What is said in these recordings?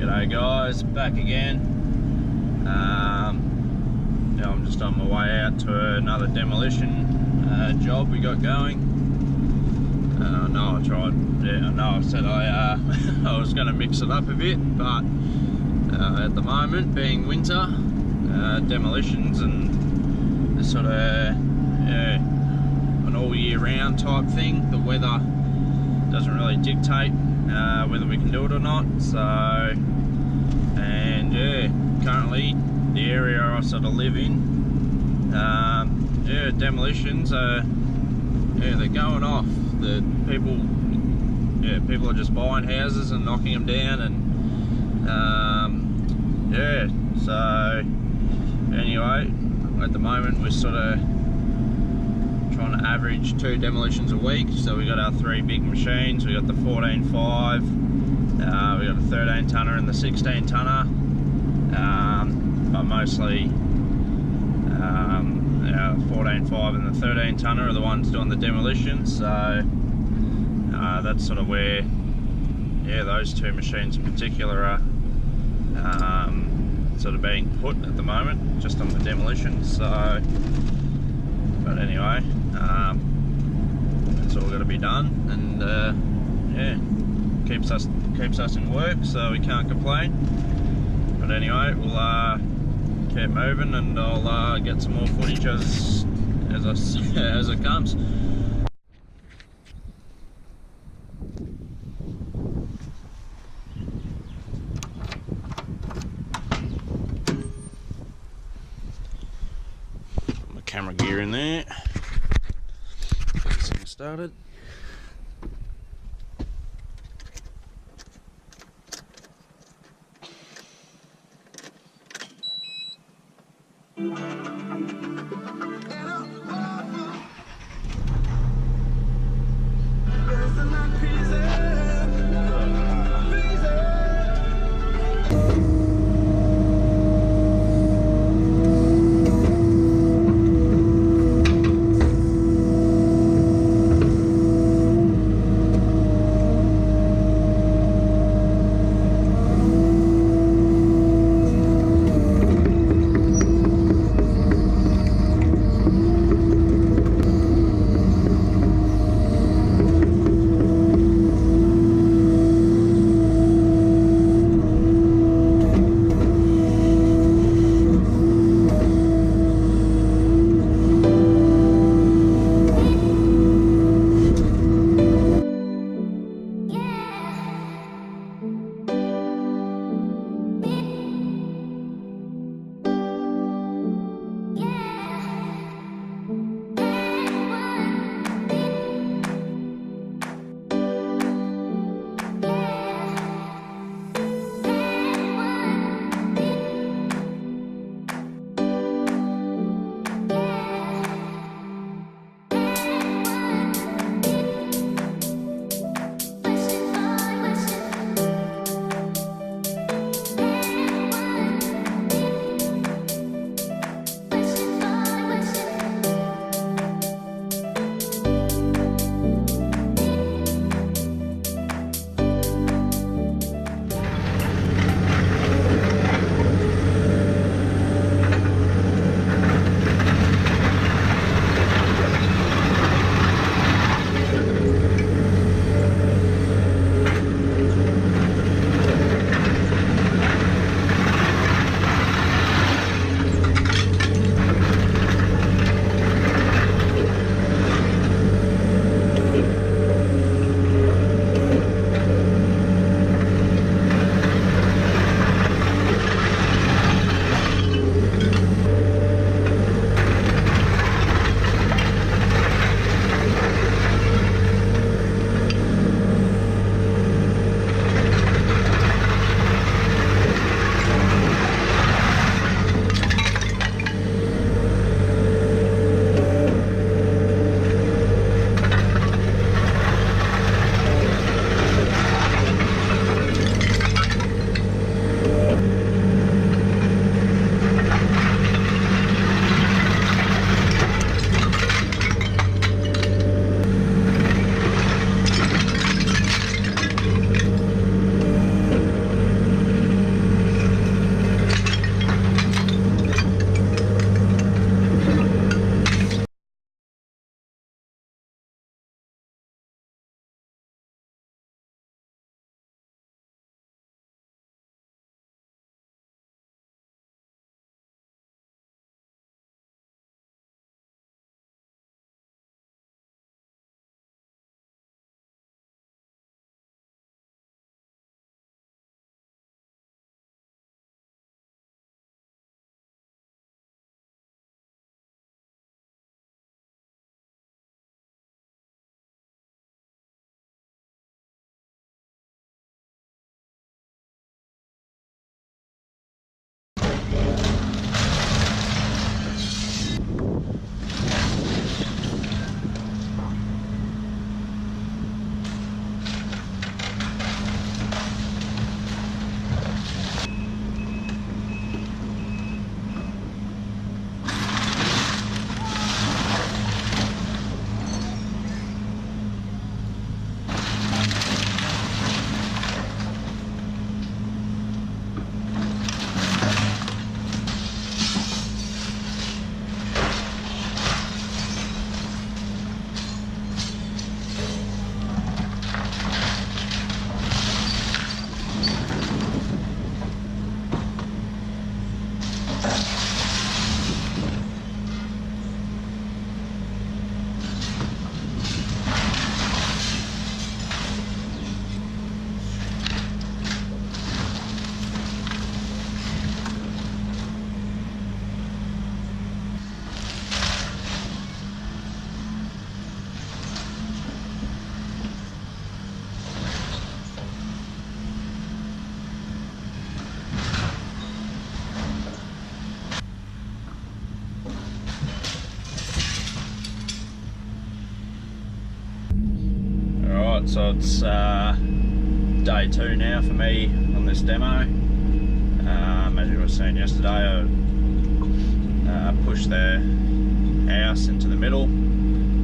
G'day guys, back again. Now I'm just on my way out to another demolition job we got going. I know I said I I was going to mix it up a bit, but at the moment, being winter, demolitions and this sort of an all year round type thing, the weather doesn't really dictate whether we can do it or not. So, and yeah, currently the area I sort of live in, demolitions are, they're going off. The people are just buying houses and knocking them down, and so anyway, at the moment we're sort of trying to average 2 demolitions a week. So we got our 3 big machines. We got the 14.5, we got the 13 tonner and the 16 tonner, but mostly our 14.5 and the 13 tonner are the ones doing the demolitions. So that's sort of where, those 2 machines in particular are sort of being put at the moment, just on the demolition. So, but anyway, it's all got to be done, and keeps us in work, so we can't complain. But anyway, we'll keep moving, and I'll get some more footage as it comes. Put my camera gear in there. Get this thing started. Alright, so it's day 2 now for me on this demo. As you were saying yesterday, I pushed the house into the middle,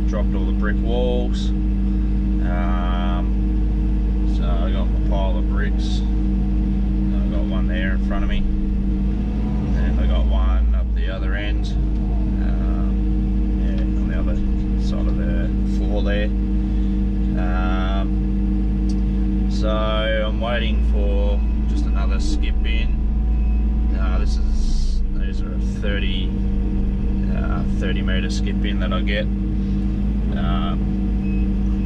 dropped all the brick walls. So I got my pile of bricks. I got one there in front of me, and I got one up the other end, yeah, on the other side of the floor there. So I'm waiting for just another skip in. These are a 30 metre skip in that I get.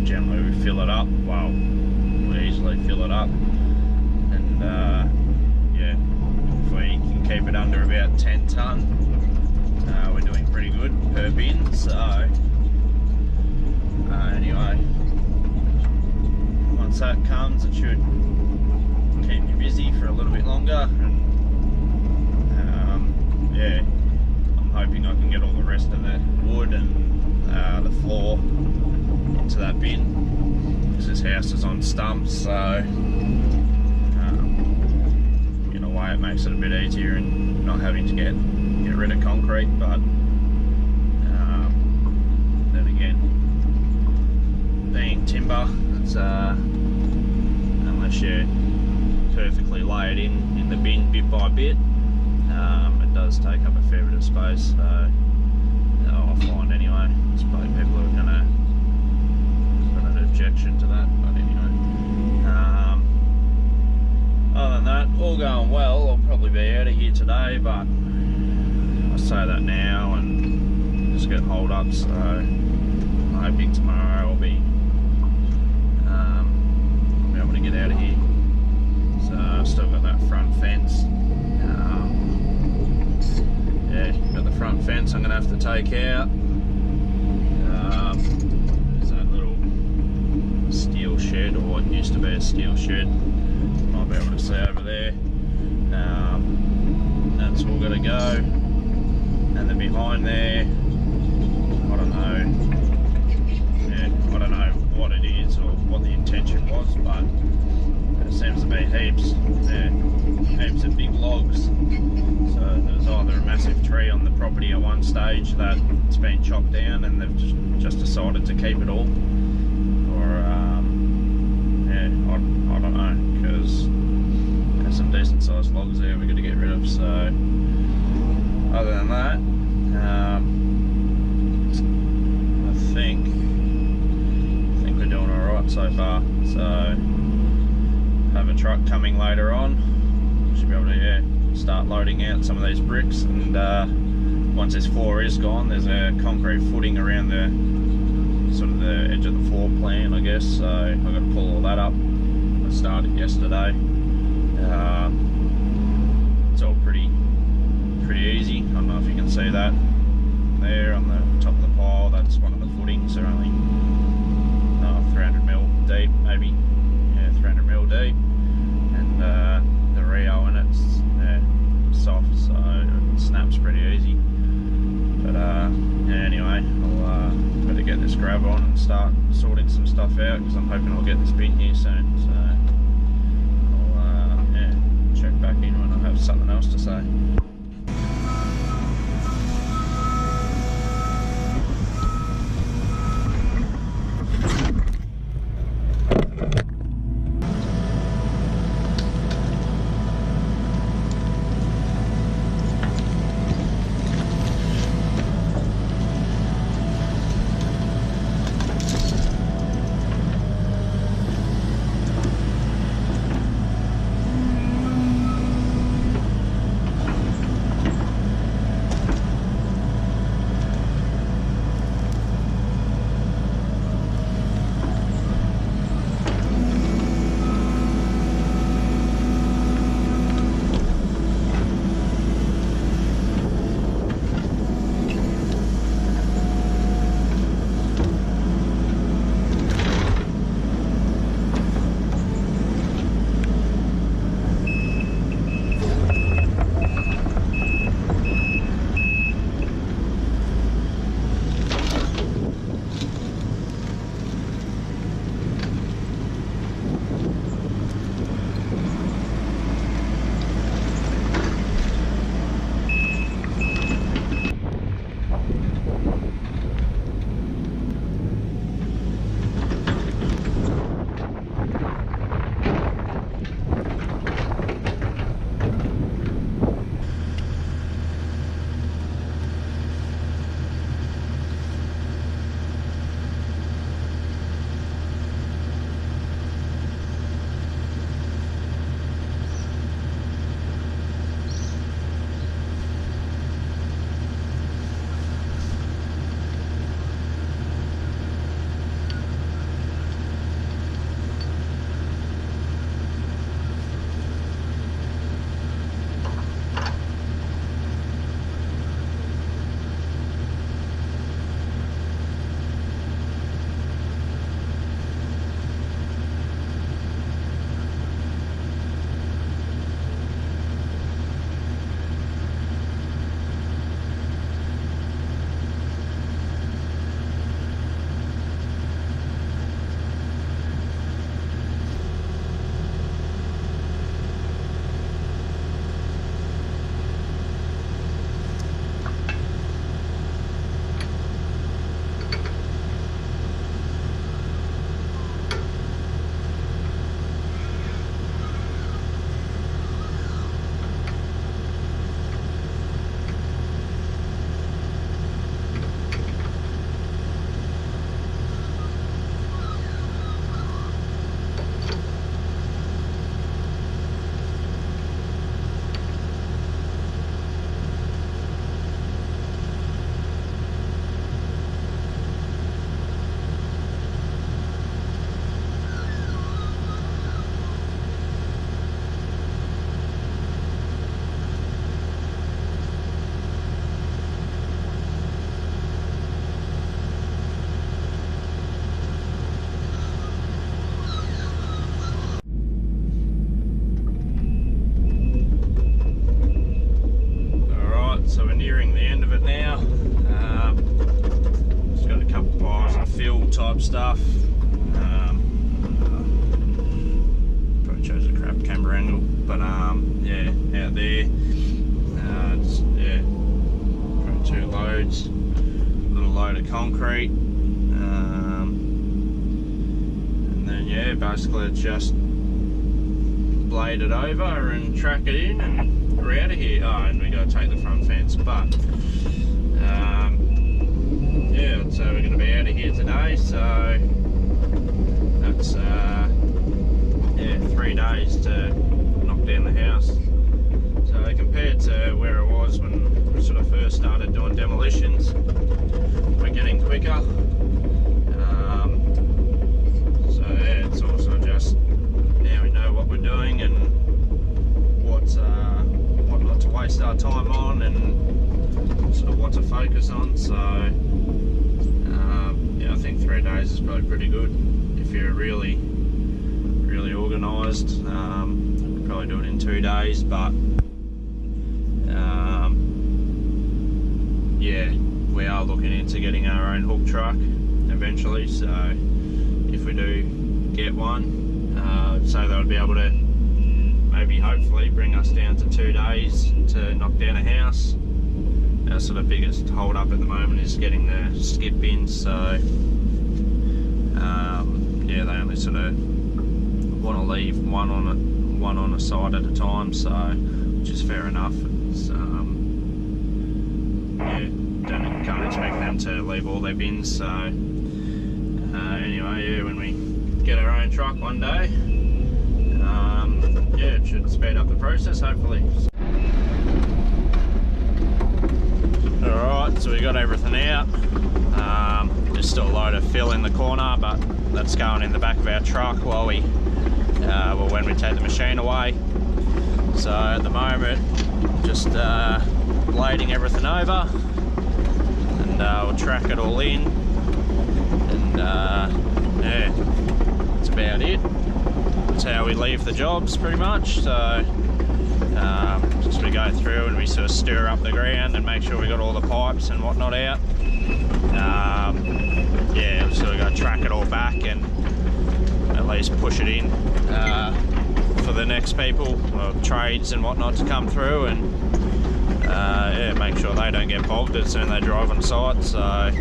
Generally we fill it up. Well, we easily fill it up, and yeah, if we can keep it under about 10 tonne, we're doing pretty good per bin. So anyway, once that comes, it should keep me busy for a little bit longer, and yeah, I'm hoping I can get all the rest of the wood and the floor into that bin, because this house is on stumps, so in a way it makes it a bit easier in not having to get rid of concrete. But then again, being timber, it's unless you perfectly lay it in the bin bit by bit, it does take up a fair bit of space. So I find anyway, there's probably people who are going to put an objection to that, but anyway, other than that, all going well. I'll probably be out of here today, but I say that now and just get hold up, so I'm hoping tomorrow I'll be able to get out of here. So I've still got that front fence. Yeah, got the front fence I'm going to have to take out. There's that little steel shed, or what used to be a steel shed. Might be able to see over there. That's all got to go. And then behind there, I don't know. Yeah, I don't know what it is or what the intention was, but there seems to be heaps of big logs. So there's either a massive tree on the property at one stage that's been chopped down and they've just decided to keep it all, or yeah, I don't know, because there's some decent sized logs there we've got to get rid of. So other than that, I think we're doing alright so far. So have a truck coming later on, should be able to start loading out some of these bricks, and once this floor is gone, there's a concrete footing around the sort of the edge of the floor plan, I guess. So I've got to pull all that up. I started yesterday. It's all pretty easy. I don't know if you can see that there on the top of the pile. That's one of the footings. They're only 300mm deep, maybe. Yeah, 300mm deep, and the Rio in it's soft, so it snaps pretty easy. But yeah, anyway, I'll better get this grab on and start sorting some stuff out, because I'm hoping I'll get this bin here soon. So I'll yeah, check back in when I have something else to say. stuff. Probably chose a crap camera angle, but yeah, out there. It's, yeah, probably 2 loads, a little load of concrete, and then yeah, basically it's just blade it over and track it in, and we're out of here. Oh, and we got to take the front fence, but yeah, so we're going to be out of here today. So that's yeah, 3 days to knock down the house. So compared to where it was when we sort of first started doing demolitions, we're getting quicker. So yeah, it's also just now we know what we're doing and what not to waste our time on, and sort of what to focus on. So yeah, I think 3 days is probably pretty good if you're really organised. We'll probably do it in 2 days, but yeah, we are looking into getting our own hook truck eventually. So if we do get one, so that would be able to maybe hopefully bring us down to 2 days to knock down a house. Our sort of biggest hold up at the moment is getting the skip in. So yeah, they only sort of want to leave one on a side at a time, so which is fair enough. It's, yeah, can't expect them to leave all their bins. So anyway, yeah, when we get our own truck one day, yeah, it should speed up the process hopefully. Alright, so we got everything out. There's still a load of fill in the corner, but that's going in the back of our truck while we well, when we take the machine away. So at the moment, just blading everything over, and we'll track it all in, and yeah, that's about it. That's how we leave the jobs pretty much. So just we go through and we sort of stir up the ground and make sure we got all the pipes and whatnot out. Yeah, so we got to track it all back and at least push it in for the next people, or trades and whatnot, to come through, and yeah, make sure they don't get bogged as soon as they drive on site. So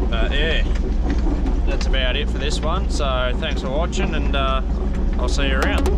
but yeah, that's about it for this one. So thanks for watching, and I'll see you around.